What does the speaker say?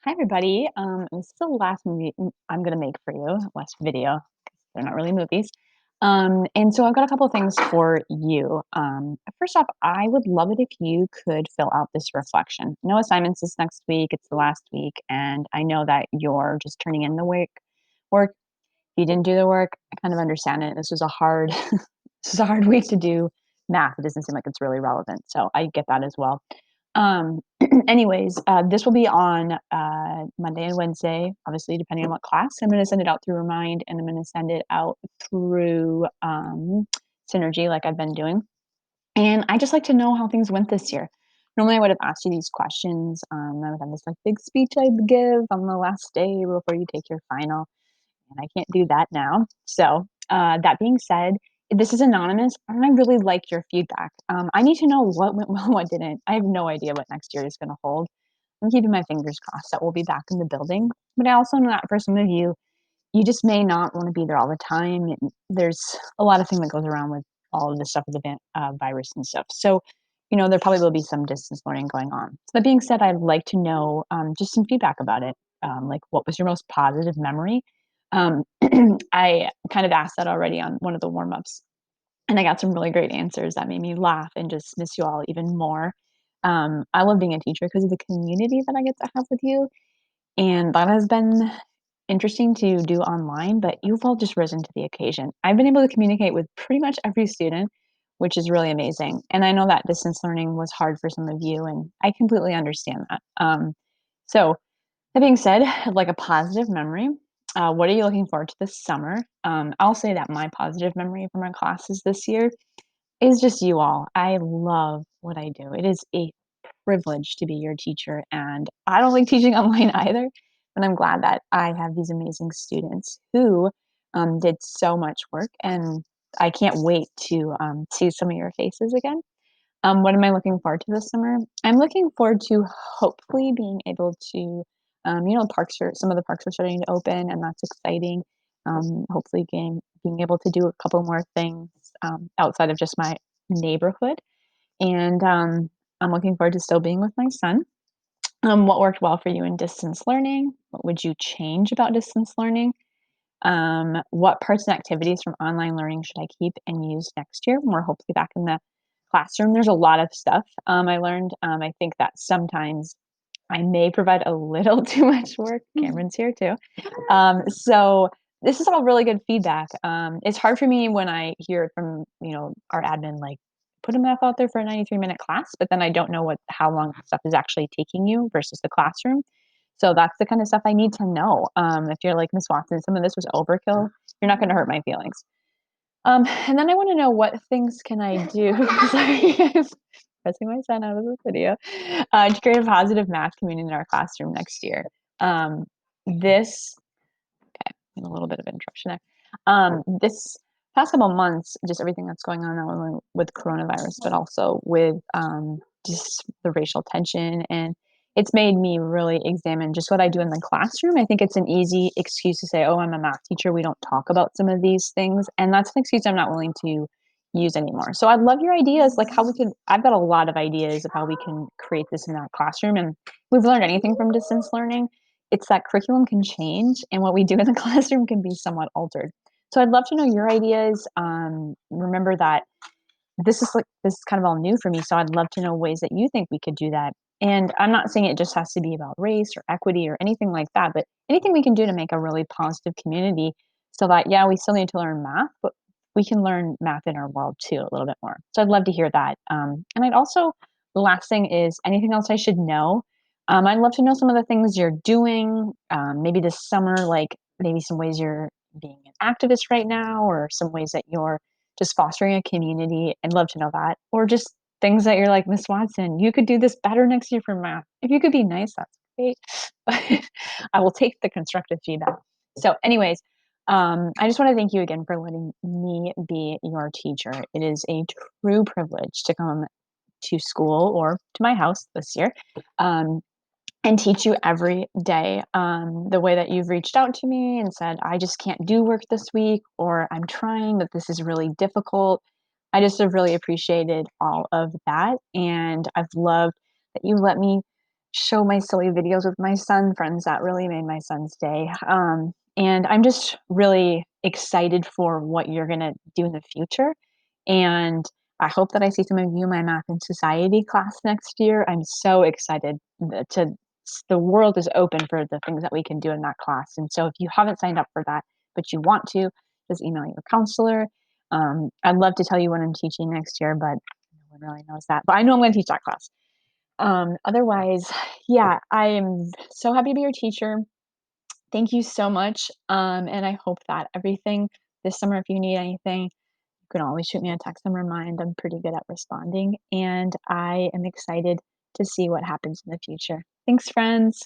Hi, everybody. This is the last movie I'm going to make for you, last video, 'cause they're not really movies. And so I've got a couple of things for you. First off, I would love it if you could fill out this reflection. No assignments this next week. It's the last week. And I know that you're just turning in the work. If you didn't do the work, I kind of understand it. This was a hard, this is a hard week to do math. It doesn't seem like it's really relevant. So I get that as well. Um, anyways, this will be on Monday and Wednesday, obviously, depending on what class. I'm going to send it out through Remind and I'm going to send it out through Synergy, like I've been doing. And I just like to know how things went this year. Normally, I would have asked you these questions. I would have this like big speech I'd give on the last day before you take your final, and I can't do that now. So, that being said, this is anonymous, and I really like your feedback. I need to know what went well, what didn't. I have no idea what next year is going to hold. I'm keeping my fingers crossed that we'll be back in the building. But I also know that for some of you, you just may not want to be there all the time. And there's a lot of thing that goes around with all of this stuff with the virus and stuff. So, there probably will be some distance learning going on. So that being said, I'd like to know just some feedback about it. Like, what was your most positive memory? Um, I kind of asked that already on one of the warm ups, and I got some really great answers that made me laugh and just miss you all even more. I love being a teacher because of the community that I get to have with you, and that has been interesting to do online, but you've all just risen to the occasion. I've been able to communicate with pretty much every student, which is really amazing. And I know that distance learning was hard for some of you, and I completely understand that. So, that being said, like a positive memory, what are you looking forward to this summer? I'll say that my positive memory from our classes this year is just you all. I love what I do. It is a privilege to be your teacher, and I don't like teaching online either, but I'm glad that I have these amazing students who, did so much work, and I can't wait to, see some of your faces again. What am I looking forward to this summer? I'm looking forward to hopefully being able to, parks are some of the parks are starting to open, and that's exciting. Hopefully, being able to do a couple more things outside of just my neighborhood, and I'm looking forward to still being with my son. What worked well for you in distance learning? What would you change about distance learning? What parts and activities from online learning should I keep and use next year when we're hopefully back in the classroom? There's a lot of stuff I learned. I think that sometimes I may provide a little too much work. Cameron's here too. So this is all really good feedback. It's hard for me when I hear it from our admin, like put a math out there for a 93-minute class, but then I don't know how long that stuff is actually taking you versus the classroom. So that's the kind of stuff I need to know. If you're like Miss Watson, some of this was overkill. You're not going to hurt my feelings. And then I want to know what things can I do? Sorry, guys. Pressing my son out of the video to create a positive math community in our classroom next year. This a little bit of interruption there. This past couple months, just everything that's going on, not only with coronavirus, but also with just the racial tension. And it's made me really examine just what I do in the classroom. I think it's an easy excuse to say, oh, I'm a math teacher. We don't talk about some of these things. And that's an excuse I'm not willing to use anymore. So I'd love your ideas, like how we could, I've got a lot of ideas of how we can create this in that classroom. And we've learned anything from distance learning, it's that curriculum can change and what we do in the classroom can be somewhat altered. So I'd love to know your ideas. Remember that this is kind of all new for me, so I'd love to know ways that you think we could do that. And I'm not saying it just has to be about race or equity or anything like that, but anything we can do to make a really positive community so that, yeah, we still need to learn math, but we can learn math in our world too a little bit more. So I'd love to hear that. And I'd also, the last thing is anything else I should know. I'd love to know some of the things you're doing, maybe this summer, like maybe some ways you're being an activist right now, or some ways that you're just fostering a community. I'd love to know that. Or just things that you're like, Miss Watson, you could do this better next year for math. If you could be nice, that's great. But I will take the constructive feedback. So, anyways, I just want to thank you again for letting me be your teacher. It is a true privilege to come to school or to my house this year. Um, and teach you every day. The way that you've reached out to me and said, I just can't do work this week, or I'm trying, but this is really difficult. I just have really appreciated all of that. And I've loved that you let me show my silly videos with my son friends. That really made my son's day. And I'm just really excited for what you're gonna do in the future. And I hope that I see some of you in my math and society class next year. I'm so excited the world is open for the things that we can do in that class. And so if you haven't signed up for that, but you want to, just email your counselor. I'd love to tell you what I'm teaching next year, but no one really knows that. But I know I'm going to teach that class. Otherwise, yeah, I am so happy to be your teacher. Thank you so much. And I hope that everything this summer, if you need anything, you can always shoot me a text and remind. I'm pretty good at responding. And I am excited to see what happens in the future. Thanks, friends.